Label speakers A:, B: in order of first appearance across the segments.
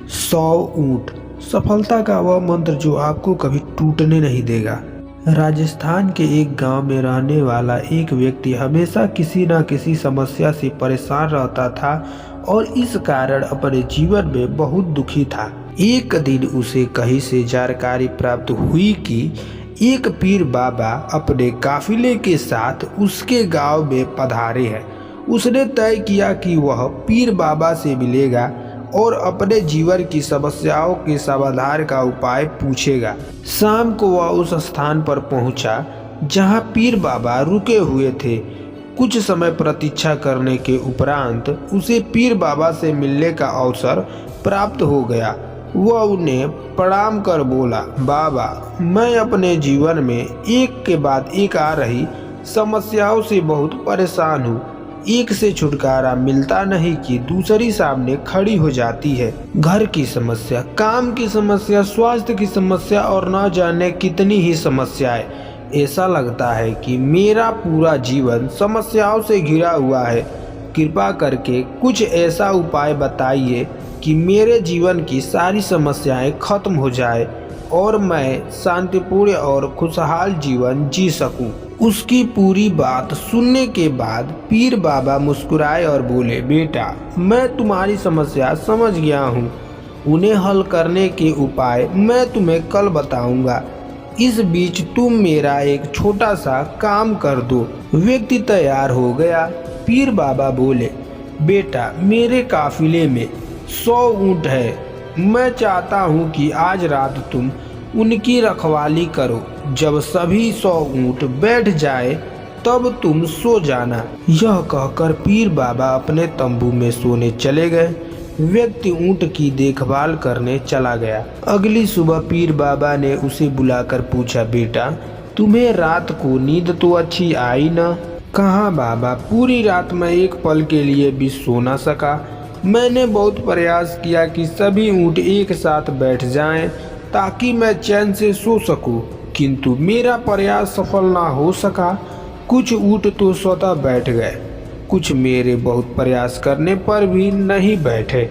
A: 100 ऊंट। सफलता का वह मंत्र जो आपको कभी टूटने नहीं देगा। राजस्थान के एक गांव में रहने वाला एक व्यक्ति हमेशा किसी न किसी समस्या से परेशान रहता था और इस कारण अपने जीवन में बहुत दुखी था। एक दिन उसे कहीं से जानकारी प्राप्त हुई कि एक पीर बाबा अपने काफिले के साथ उसके गांव में पधारे हैं। उसने तय किया कि वह पीर बाबा से मिलेगा और अपने जीवन की समस्याओं के समाधान का उपाय पूछेगा। शाम को वह उस स्थान पर पहुंचा जहां पीर बाबा रुके हुए थे। कुछ समय प्रतीक्षा करने के उपरांत उसे पीर बाबा से मिलने का अवसर प्राप्त हो गया। वह उन्हें प्रणाम कर बोला, बाबा, मैं अपने जीवन में एक के बाद एक आ रही समस्याओं से बहुत परेशान हूँ। एक से छुटकारा मिलता नहीं कि दूसरी सामने खड़ी हो जाती है। घर की समस्या, काम की समस्या, स्वास्थ्य की समस्या और न जाने कितनी ही समस्याएं। ऐसा लगता है कि मेरा पूरा जीवन समस्याओं से घिरा हुआ है। कृपा करके कुछ ऐसा उपाय बताइए कि मेरे जीवन की सारी समस्याएं खत्म हो जाए और मैं शांतिपूर्ण और खुशहाल जीवन जी सकूं। उसकी पूरी बात सुनने के बाद पीर बाबा मुस्कुराए और बोले, बेटा, मैं तुम्हारी समस्या समझ गया हूँ। उन्हें हल करने के उपाय मैं तुम्हें कल बताऊंगा। इस बीच तुम मेरा एक छोटा सा काम कर दो। व्यक्ति तैयार हो गया। पीर बाबा बोले, बेटा, मेरे काफिले में 100 ऊंट है। मैं चाहता हूँ कि आज रात तुम उनकी रखवाली करो। जब सभी 100 ऊंट बैठ जाए तब तुम सो जाना। यह कहकर पीर बाबा अपने तंबू में सोने चले गए। व्यक्ति ऊंट की देखभाल करने चला गया। अगली सुबह पीर बाबा ने उसे बुलाकर पूछा, बेटा, तुम्हें रात को नींद तो अच्छी आई ना? कहाँ बाबा, पूरी रात मैं एक पल के लिए भी सो ना सका। मैंने बहुत प्रयास किया कि सभी ऊंट एक साथ बैठ जाएं ताकि मैं चैन से सो सकूं, किंतु मेरा प्रयास सफल ना हो सका। कुछ ऊंट तो स्वतः बैठ गए, कुछ मेरे बहुत प्रयास करने पर भी नहीं बैठे।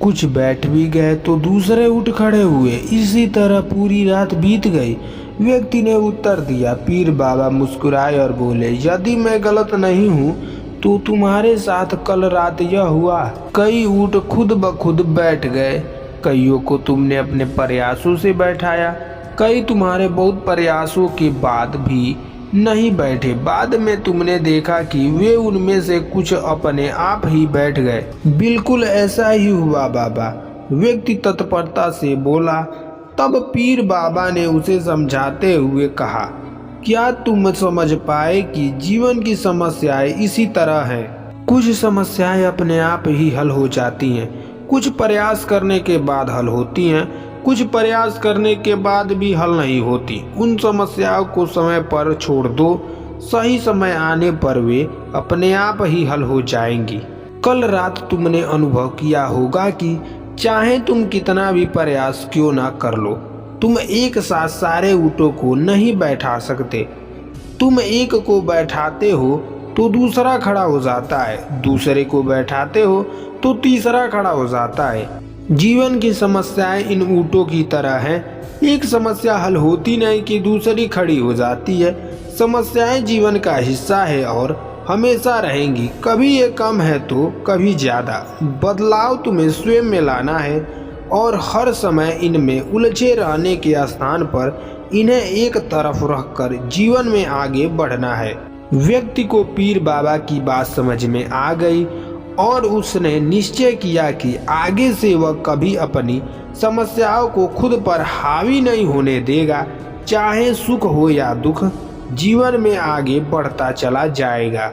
A: कुछ बैठ भी गए तो दूसरे ऊंट खड़े हुए। इसी तरह पूरी रात बीत गई। व्यक्ति ने उत्तर दिया। पीर बाबा मुस्कुराए और बोले, यदि मैं गलत नहीं हूँ तो तुम्हारे साथ कल रात यह हुआ। कई ऊंट खुद ब खुद बैठ गए, कईयों को तुमने अपने प्रयासों से बैठाया, कई तुम्हारे बहुत प्रयासों के बाद भी नहीं बैठे। बाद में तुमने देखा कि वे उनमें से कुछ अपने आप ही बैठ गए। बिल्कुल ऐसा ही हुआ बाबा, व्यक्ति तत्परता से बोला। तब पीर बाबा ने उसे समझाते हुए कहा, क्या तुम समझ पाए कि जीवन की समस्याएं इसी तरह हैं? कुछ समस्याएं अपने आप ही हल हो जाती हैं, कुछ प्रयास करने के बाद हल होती हैं, कुछ प्रयास करने के बाद भी हल नहीं होती। उन समस्याओं को समय पर छोड़ दो, सही समय आने पर वे अपने आप ही हल हो जाएंगी। कल रात तुमने अनुभव किया होगा कि चाहे तुम कितना भी प्रयास क्यों ना कर लो, तुम एक साथ सारे ऊँटों को नहीं बैठा सकते। तुम एक को बैठाते हो तो दूसरा खड़ा हो जाता है, दूसरे को बैठाते हो तो तीसरा खड़ा हो जाता है। जीवन की समस्याएं इन ऊँटों की तरह हैं। एक समस्या हल होती नहीं कि दूसरी खड़ी हो जाती है। समस्याएं जीवन का हिस्सा है और हमेशा रहेंगी। कभी ये कम है तो कभी ज़्यादा। बदलाव तुम्हें स्वयं में लाना है और हर समय इनमें उलझे रहने के स्थान पर इन्हें एक तरफ रखकर जीवन में आगे बढ़ना है। व्यक्ति को पीर बाबा की बात समझ में आ गई और उसने निश्चय किया कि आगे से वह कभी अपनी समस्याओं को खुद पर हावी नहीं होने देगा। चाहे सुख हो या दुख, जीवन में आगे बढ़ता चला जाएगा।